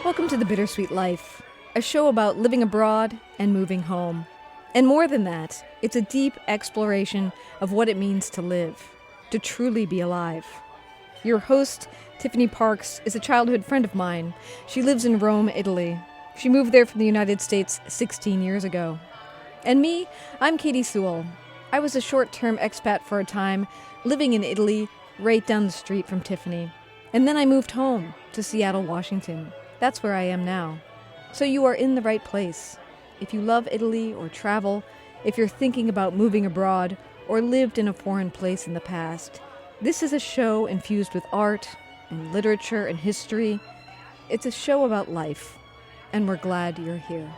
Welcome to The Bittersweet Life, a show about living abroad and moving home. And more than that, it's a deep exploration of what it means to live, to truly be alive. Your host, Tiffany Parks, is a childhood friend of mine. She lives in Rome, Italy. She moved there from the United States 16 years ago. And me, I'm Katie Sewell. I was a short-term expat for a time, living in Italy, right down the street from Tiffany. And then I moved home to Seattle, Washington. That's where I am now. So you are in the right place. If you love Italy or travel, if you're thinking about moving abroad or lived in a foreign place in the past, this is a show infused with art and literature and history. It's a show about life, and we're glad you're here.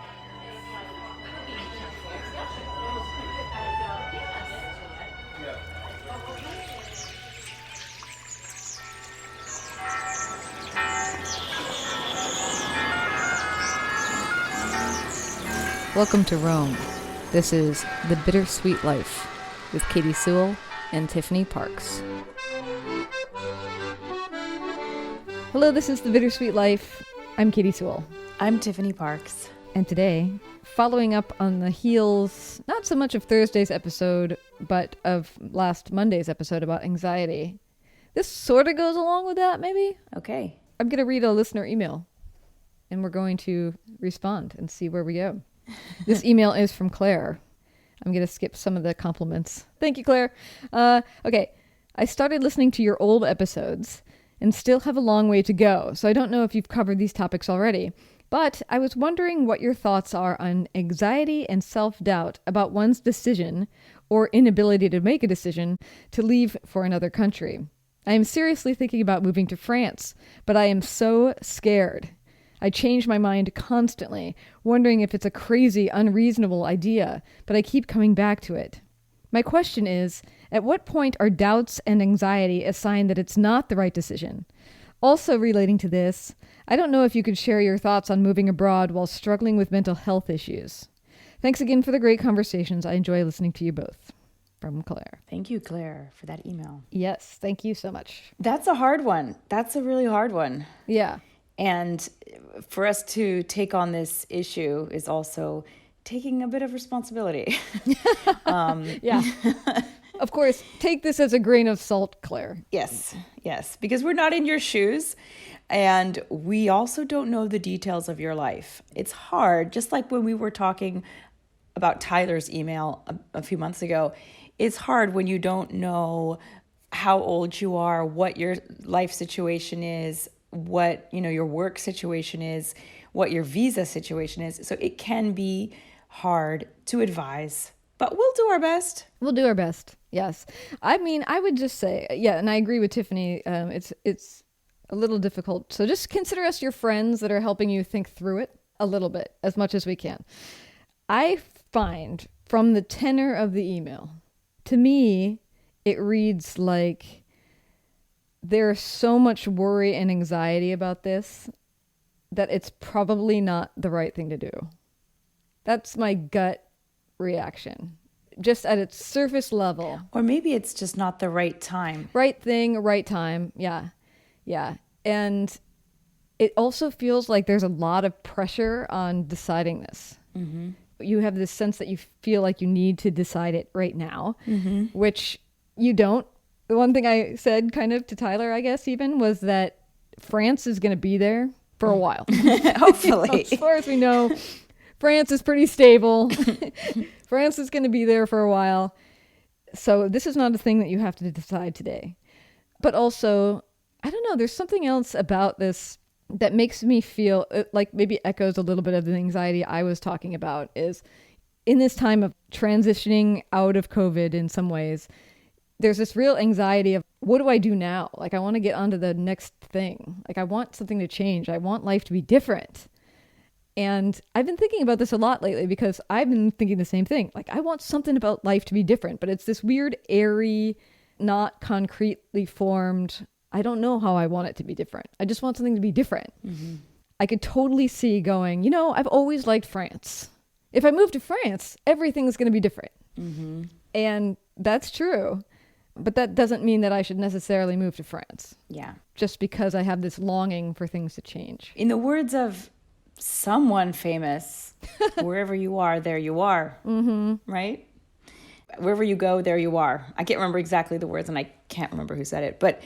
Welcome to Rome. This is The Bittersweet Life with Katie Sewell and Tiffany Parks. Hello, this is The Bittersweet Life. I'm Katie Sewell. I'm Tiffany Parks. And today, following up on the heels, not so much of Thursday's episode, but of last Monday's episode about anxiety. This sort of goes along with that, maybe? Okay. I'm going to read a listener email, and we're going to respond and see where we go. This email is from Claire. I'm going to skip some of the compliments. Thank you, Claire. Okay. I started listening to your old episodes and still have a long way to go, so I don't know if you've covered these topics already. But I was wondering what your thoughts are on anxiety and self-doubt about one's decision or inability to make a decision to leave for another country. I am seriously thinking about moving to France, but I am so scared. I change my mind constantly, wondering if it's a crazy, unreasonable idea, but I keep coming back to it. My question is, at what point are doubts and anxiety a sign that it's not the right decision? Also relating to this, I don't know if you could share your thoughts on moving abroad while struggling with mental health issues. Thanks again for the great conversations. I enjoy listening to you both. From Claire. Thank you, Claire, for that email. Yes, thank you so much. That's a hard one. That's a really hard one. Yeah. And for us to take on this issue is also taking a bit of responsibility. Yeah. Of course, take this as a grain of salt, Claire. Yes, because we're not in your shoes. And we also don't know the details of your life. It's hard, just like when we were talking about Tyler's email a few months ago. It's hard when you don't know how old you are, what your life situation is, what your work situation is, what your visa situation is. So it can be hard to advise, but we'll do our best. We'll do our best. Yes. I mean, I would just say, yeah, and I agree with Tiffany. It's a little difficult. So just consider us your friends that are helping you think through it a little bit, as much as we can. I find from the tenor of the email, to me, it reads like there's so much worry and anxiety about this that it's probably not the right thing to do. That's my gut reaction, just at its surface level. Or maybe it's just not the right time. Right thing, right time. Yeah. And it also feels like there's a lot of pressure on deciding this. Mm-hmm. You have this sense that you feel like you need to decide it right now, mm-hmm. which you don't. The one thing I said kind of to Tyler, I guess even, was that France is going to be there for a while. Hopefully. As far as we know, France is pretty stable. France is going to be there for a while. So this is not a thing that you have to decide today. But also, I don't know, there's something else about this that makes me feel like maybe echoes a little bit of the anxiety I was talking about, is in this time of transitioning out of COVID in some ways, there's this real anxiety of, what do I do now? Like, I want to get onto the next thing. Like, I want something to change. I want life to be different. And I've been thinking about this a lot lately because I've been thinking the same thing. Like, I want something about life to be different, but it's this weird, airy, not concretely formed, I don't know how I want it to be different. I just want something to be different. Mm-hmm. I could totally see going, I've always liked France. If I move to France, everything's going to be different. Mm-hmm. And that's true. But that doesn't mean that I should necessarily move to France Yeah. just because I have this longing for things to change. In the words of someone famous, wherever you are, there you are. Mm-hmm. Right? Wherever you go, there you are. I can't remember exactly the words, and I can't remember who said it, but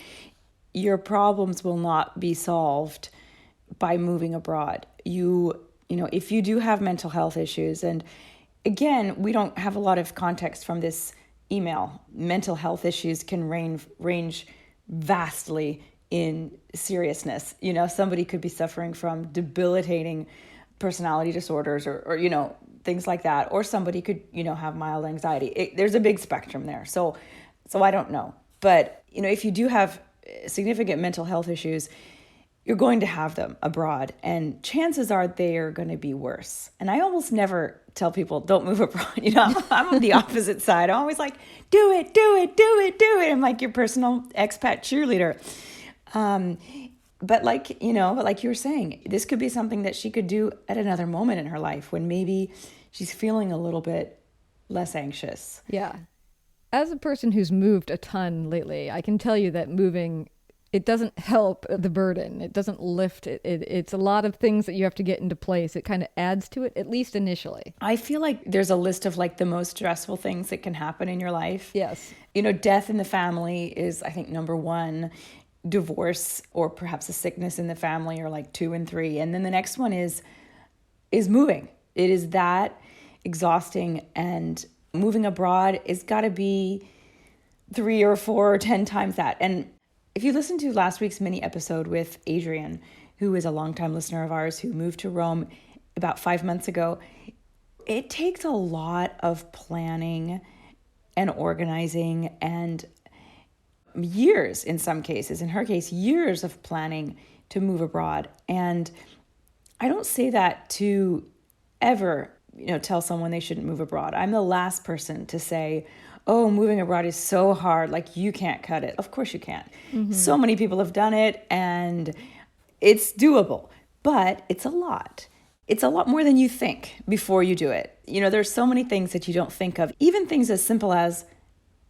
your problems will not be solved by moving abroad. You know, if you do have mental health issues, and again, we don't have a lot of context from this email. Mental health issues can range vastly in seriousness. You know, somebody could be suffering from debilitating personality disorders or you know, things like that. Or somebody could, you know, have mild anxiety. There's a big spectrum there. So I don't know. But, you know, if you do have significant mental health issues, you're going to have them abroad, and chances are they are going to be worse. And I almost never tell people, don't move abroad. You know, I'm on the opposite side. I'm always like, do it, do it, do it, do it. I'm like your personal expat cheerleader. But like, you know, like you were saying, this could be something that she could do at another moment in her life when maybe she's feeling a little bit less anxious. Yeah. As a person who's moved a ton lately, I can tell you that moving, it doesn't help the burden. It doesn't lift it. It's a lot of things that you have to get into place. It kind of adds to it, at least initially. I feel like there's a list of like the most stressful things that can happen in your life. Yes. You know, death in the family is, I think, number one. Divorce or perhaps a sickness in the family are like 2 and 3. And then the next one is moving. It is that exhausting, and moving abroad is got to be 3 or 4 or 10 times that. And if you listen to last week's mini episode with Adrian, who is a longtime listener of ours who moved to Rome about 5 months ago, it takes a lot of planning and organizing and years, in some cases, in her case, years of planning to move abroad. And I don't say that to ever, you know, tell someone they shouldn't move abroad. I'm the last person to say, oh, moving abroad is so hard, like you can't cut it. Of course you can't. Mm-hmm. So many people have done it and it's doable, but it's a lot. It's a lot more than you think before you do it. You know, there's so many things that you don't think of, even things as simple as,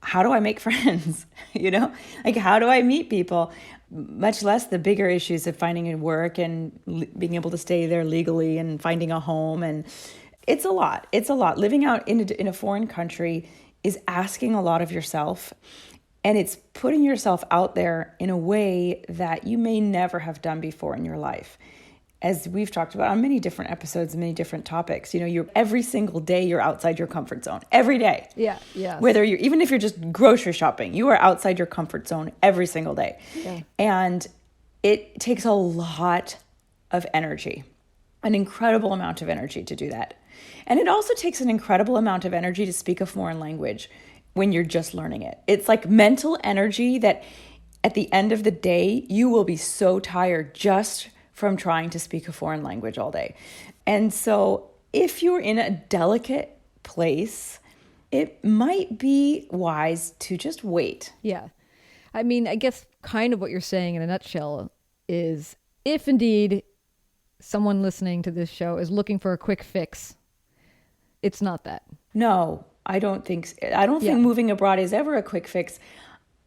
how do I make friends? You know, like how do I meet people? Much less the bigger issues of finding a work and being able to stay there legally and finding a home. And it's a lot. It's a lot. Living out in a foreign country is asking a lot of yourself, and it's putting yourself out there in a way that you may never have done before in your life. As we've talked about on many different episodes and many different topics, you know, every single day you're outside your comfort zone. Every day. Yeah, yeah. Even if you're just grocery shopping, you are outside your comfort zone every single day. Yeah. And it takes a lot of energy, an incredible amount of energy to do that. And it also takes an incredible amount of energy to speak a foreign language when you're just learning it. It's like mental energy that at the end of the day, you will be so tired just from trying to speak a foreign language all day. And so if you're in a delicate place, it might be wise to just wait. Yeah. I mean, I guess kind of what you're saying in a nutshell is if indeed someone listening to this show is looking for a quick fix, it's not that. No, I don't think think moving abroad is ever a quick fix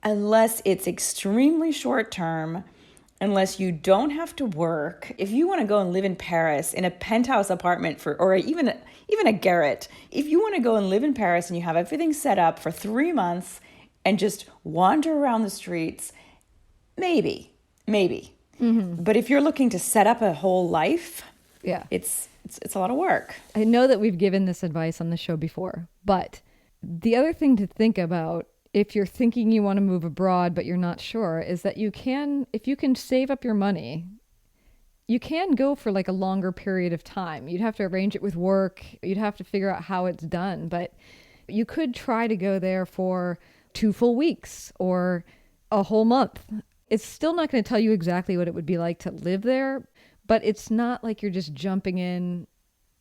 unless it's extremely short term. Unless you don't have to work. If you want to go and live in Paris in a penthouse apartment or even a garret, if you want to go and live in Paris and you have everything set up for 3 months and just wander around the streets, maybe. Mm-hmm. But if you're looking to set up a whole life, yeah, it's a lot of work. I know that we've given this advice on the show before, but the other thing to think about if you're thinking you want to move abroad but you're not sure is that if you can save up your money, you can go for like a longer period of time. You'd have to arrange it with work. You'd have to figure out how it's done, but you could try to go there for 2 full weeks or a whole month. It's still not going to tell you exactly what it would be like to live there, but it's not like you're just jumping in,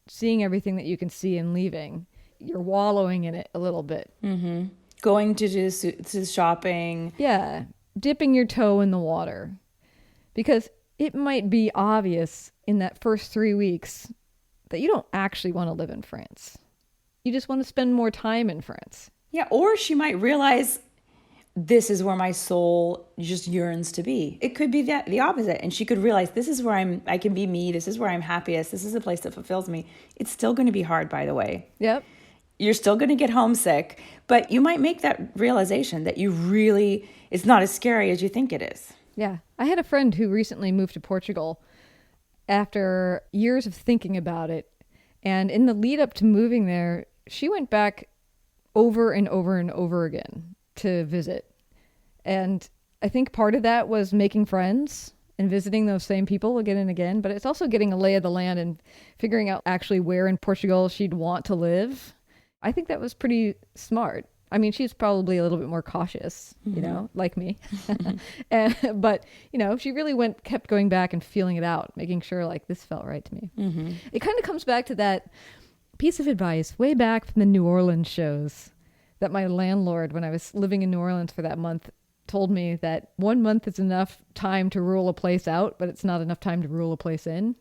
seeing everything that you can see and leaving. You're wallowing in it a little bit. Mm-hmm. Going to shopping. Yeah, dipping your toe in the water. Because it might be obvious in that first 3 weeks that you don't actually want to live in France. You just want to spend more time in France. Yeah, or she might realize, this is where my soul just yearns to be. It could be the opposite. And she could realize this is where I can be me. This is where I'm happiest. This is a place that fulfills me. It's still going to be hard, by the way. Yep. You're still going to get homesick, but you might make that realization that it's not as scary as you think it is. Yeah. I had a friend who recently moved to Portugal after years of thinking about it. And in the lead up to moving there, she went back over and over and over again to visit. And I think part of that was making friends and visiting those same people again and again. But it's also getting a lay of the land and figuring out actually where in Portugal she'd want to live. I think that was pretty smart. I mean, she's probably a little bit more cautious, like me. But, she really kept going back and feeling it out, making sure like this felt right to me. Mm-hmm. It kind of comes back to that piece of advice way back from the New Orleans shows that my landlord, when I was living in New Orleans for that month, told me that 1 month is enough time to rule a place out, but it's not enough time to rule a place in.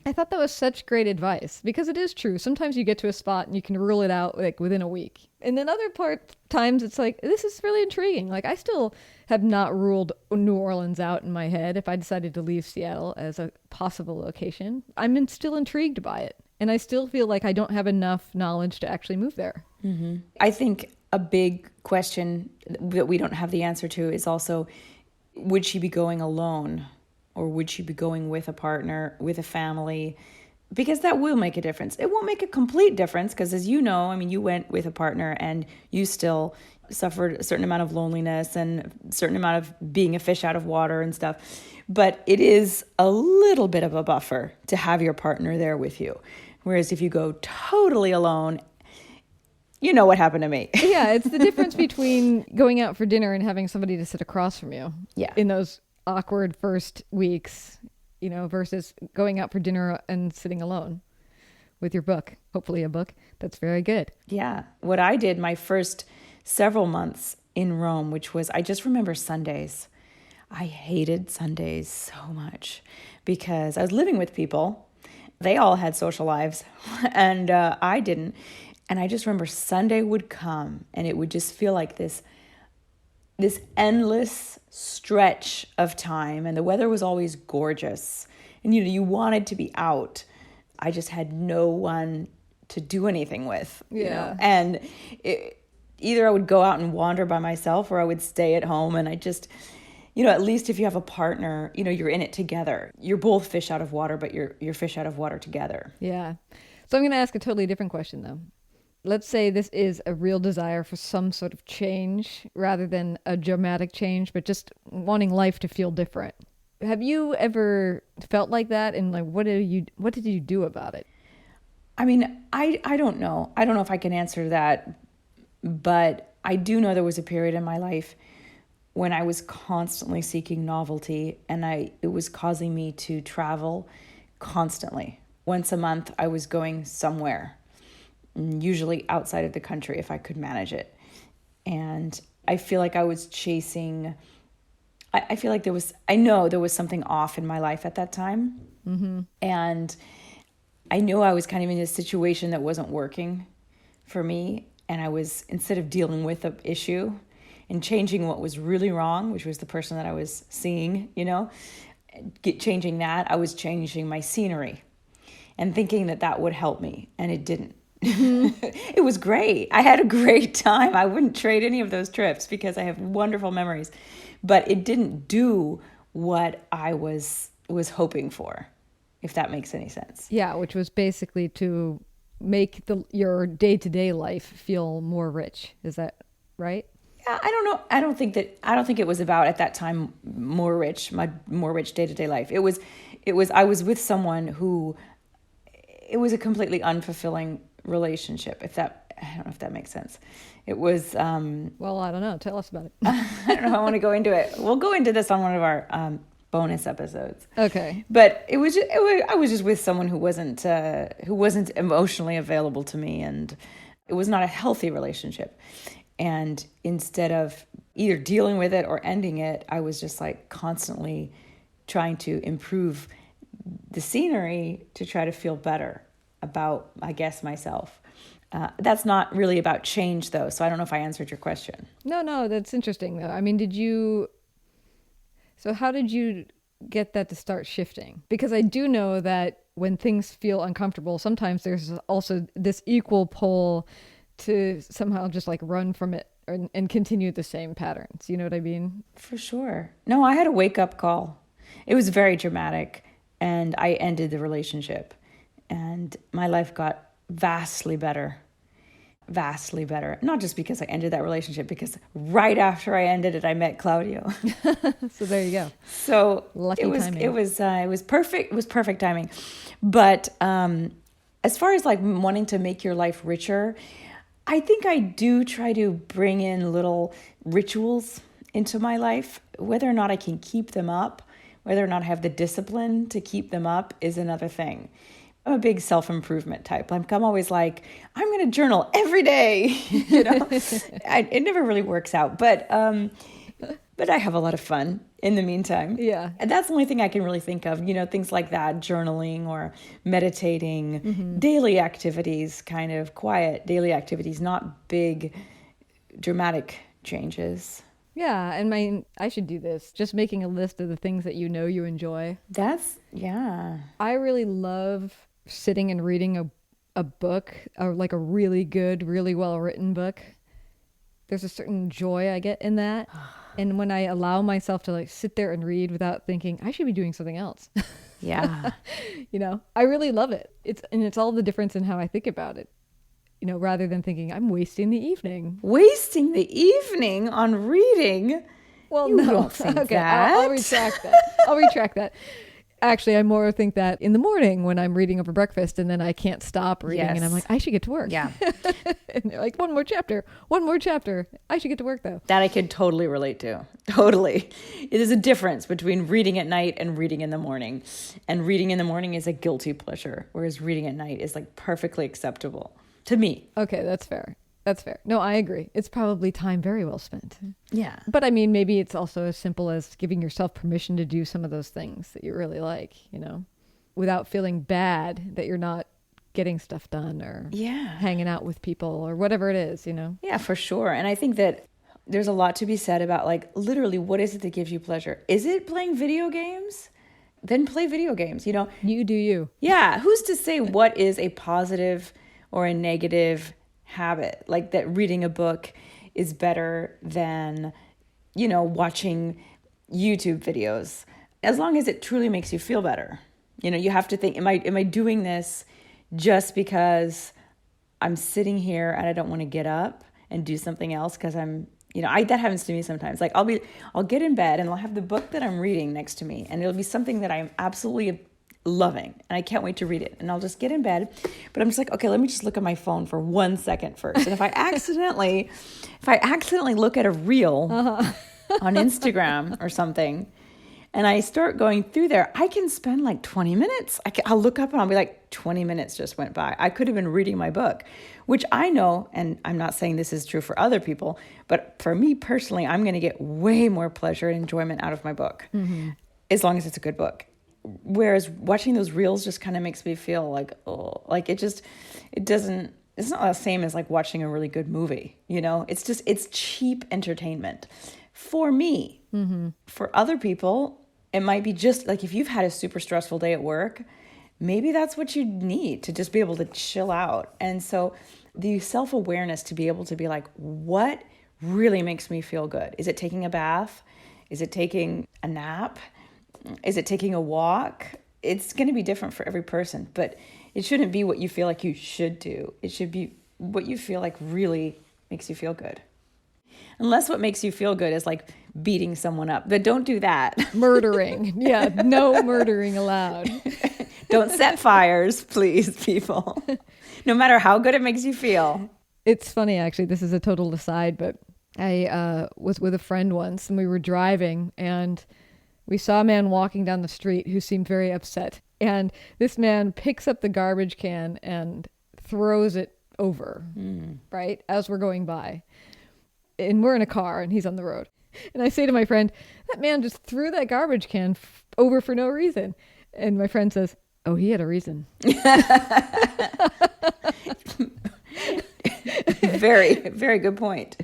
I thought that was such great advice because it is true. Sometimes you get to a spot and you can rule it out like within a week. And then other times it's like, this is really intriguing. Like I still have not ruled New Orleans out in my head. If I decided to leave Seattle as a possible location, I'm still intrigued by it. And I still feel like I don't have enough knowledge to actually move there. Mm-hmm. I think a big question that we don't have the answer to is also, would she be going alone or would she be going with a partner, with a family? Because that will make a difference. It won't make a complete difference because, as you know, I mean, you went with a partner and you still suffered a certain amount of loneliness and a certain amount of being a fish out of water and stuff. But it is a little bit of a buffer to have your partner there with you. Whereas if you go totally alone, you know what happened to me. Yeah, it's the difference between going out for dinner and having somebody to sit across from you. Yeah. In those awkward first weeks, versus going out for dinner and sitting alone with your book, hopefully a book that's very good. Yeah. What I did my first several months in Rome, which was, I just remember Sundays. I hated Sundays so much because I was living with people. They all had social lives and I didn't. And I just remember Sunday would come and it would just feel like this endless stretch of time. And the weather was always gorgeous. And, you wanted to be out. I just had no one to do anything with. Yeah. And either I would go out and wander by myself or I would stay at home. And I just, at least if you have a partner, you're in it together. You're both fish out of water, but you're fish out of water together. Yeah. So I'm going to ask a totally different question, though. Let's say this is a real desire for some sort of change rather than a dramatic change, but just wanting life to feel different. Have you ever felt like that? And like, what did you do about it? I mean, I don't know. I don't know if I can answer that, but I do know there was a period in my life when I was constantly seeking novelty and it was causing me to travel constantly. Once a month, I was going somewhere, usually outside of the country if I could manage it. And I feel like I was chasing, I feel like I know there was something off in my life at that time. Mm-hmm. And I knew I was kind of in a situation that wasn't working for me. And I was, instead of dealing with the issue and changing what was really wrong, which was the person that I was seeing, changing that, I was changing my scenery and thinking that would help me. And it didn't. It was great. I had a great time. I wouldn't trade any of those trips because I have wonderful memories, but it didn't do what I was hoping for, if that makes any sense. Yeah, which was basically to make your day-to-day life feel more rich. Is that right? Yeah, I don't know. I don't think it was about at that time more rich day-to-day life. It was I was with someone who, it was a completely unfulfilling relationship, I don't know if that makes sense. It was well, I don't know, tell us about it. I don't know if I want to go into it. We'll go into this on one of our bonus episodes. Okay. But I was just with someone who wasn't emotionally available to me, and it was not a healthy relationship. And instead of either dealing with it or ending it, I was just like constantly trying to improve the scenery to try to feel better about, I guess, myself. That's not really about change, though. So I don't know if I answered your question. No, that's interesting though. I mean, so how did you get that to start shifting? Because I do know that when things feel uncomfortable, sometimes there's also this equal pull to somehow just like run from it and continue the same patterns. You know what I mean? For sure. No, I had a wake-up call. It was very dramatic, and I ended the relationship, and my life got vastly better. Vastly better. Not just because I ended that relationship, because right after I ended it, I met Claudio. So there you go. So Lucky timing. It was perfect. It was perfect timing. But as far as like wanting to make your life richer, I think I do try to bring in little rituals into my life. Whether or not I can keep them up, whether or not I have the discipline to keep them up is another thing. I'm a big self-improvement type. I'm always like, I'm going to journal every day. It never really works out, but I have a lot of fun in the meantime. Yeah. And that's the only thing I can really think of, things like that, journaling or meditating, daily activities, kind of quiet daily activities, not big dramatic changes. Yeah, and I should do this. Just making a list of the things that you enjoy. Yeah. I really love sitting and reading a book, or like a really good, really well-written book. There's a certain joy I get in that. And when I allow myself to like sit there and read without thinking, I should be doing something else. Yeah. I really love it. It's all the difference in how I think about it. Rather than thinking I'm wasting the evening. Wasting the evening on reading? Well, you no. Don't think okay, that. I'll retract that. I'll retract that. Actually, I more think that in the morning when I'm reading over breakfast and then I can't stop reading and I'm like, I should get to work. Yeah. And they're like, one more chapter. I should get to work though. That I could totally relate to. Totally. It is a difference between reading at night and reading in the morning. And reading in the morning is a guilty pleasure, whereas reading at night is like perfectly acceptable to me. Okay, that's fair. No, I agree. It's probably time very well spent. Yeah. But I mean, maybe it's also as simple as giving yourself permission to do some of those things that you really like, without feeling bad that you're not getting stuff done or hanging out with people or whatever it is, Yeah, for sure. And I think that there's a lot to be said about like literally what is it that gives you pleasure? Is it playing video games? Then play video games, You do you. Yeah. Who's to say what is a positive or a negative habit? Like that reading a book is better than, watching YouTube videos, as long as it truly makes you feel better. You have to think, am I doing this just because I'm sitting here and I don't want to get up and do something else because I'm, that happens to me sometimes. Like I'll get in bed and I'll have the book that I'm reading next to me and it'll be something that I'm absolutely loving and I can't wait to read it, and I'll just get in bed, but I'm just like, okay, let me just look at my phone for 1 second first. And if I accidentally look at a reel on Instagram or something and I start going through there, I can spend like 20 minutes. I'll look up and I'll be like, 20 minutes just went by. I could have been reading my book, which I know, and I'm not saying this is true for other people, but for me personally, I'm going to get way more pleasure and enjoyment out of my book, as long as it's a good book. Whereas watching those reels just kind of makes me feel like, it's not the same as like watching a really good movie, it's cheap entertainment for me. For other people, it might be just like, if you've had a super stressful day at work, maybe that's what you need to just be able to chill out. And so the self-awareness to be able to be like, what really makes me feel good? Is it taking a bath? Is it taking a nap? Is it taking a walk? It's going to be different for every person, but it shouldn't be what you feel like you should do. It should be what you feel like really makes you feel good. Unless what makes you feel good is like beating someone up, but don't do that. Murdering. Yeah, no murdering allowed. Don't set fires, please, people. No matter how good it makes you feel. It's funny, actually. This is a total aside, but I was with a friend once and we were driving and we saw a man walking down the street who seemed very upset. And this man picks up the garbage can and throws it over, right, as we're going by. And we're in a car and he's on the road. And I say to my friend, that man just threw that garbage can over for no reason. And my friend says, oh, he had a reason. Very, very good point.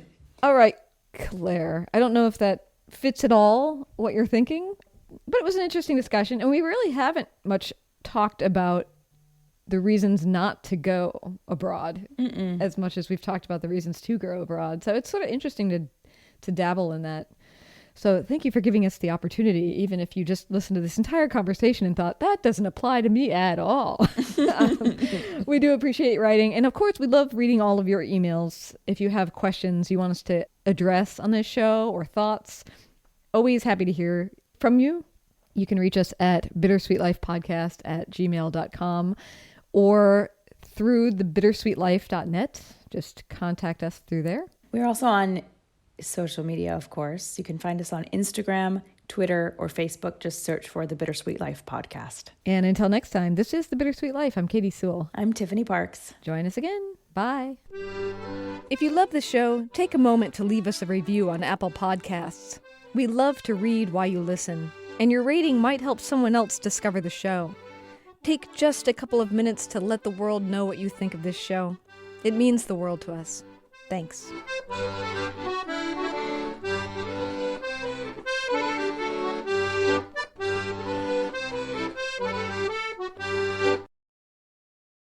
All right, Claire. I don't know if that fits at all what you're thinking, but it was an interesting discussion. And we really haven't much talked about the reasons not to go abroad as much as we've talked about the reasons to go abroad. So it's sort of interesting to dabble in that. So thank you for giving us the opportunity, even if you just listened to this entire conversation and thought, that doesn't apply to me at all. We do appreciate writing. And of course, we love reading all of your emails. If you have questions you want us to address on this show or thoughts, always happy to hear from you. You can reach us at bittersweetlifepodcast@gmail.com or through the bittersweetlife.net. Just contact us through there. We're also on social media, of course. You can find us on Instagram, Twitter, or Facebook. Just search for the Bittersweet Life Podcast. And until next time, this is The Bittersweet Life. I'm Katie Sewell. I'm Tiffany Parks. Join us again. Bye. If you love the show, take a moment to leave us a review on Apple Podcasts. We love to read while you listen, and your rating might help someone else discover the show. Take just a couple of minutes to let the world know what you think of this show. It means the world to us. Thanks.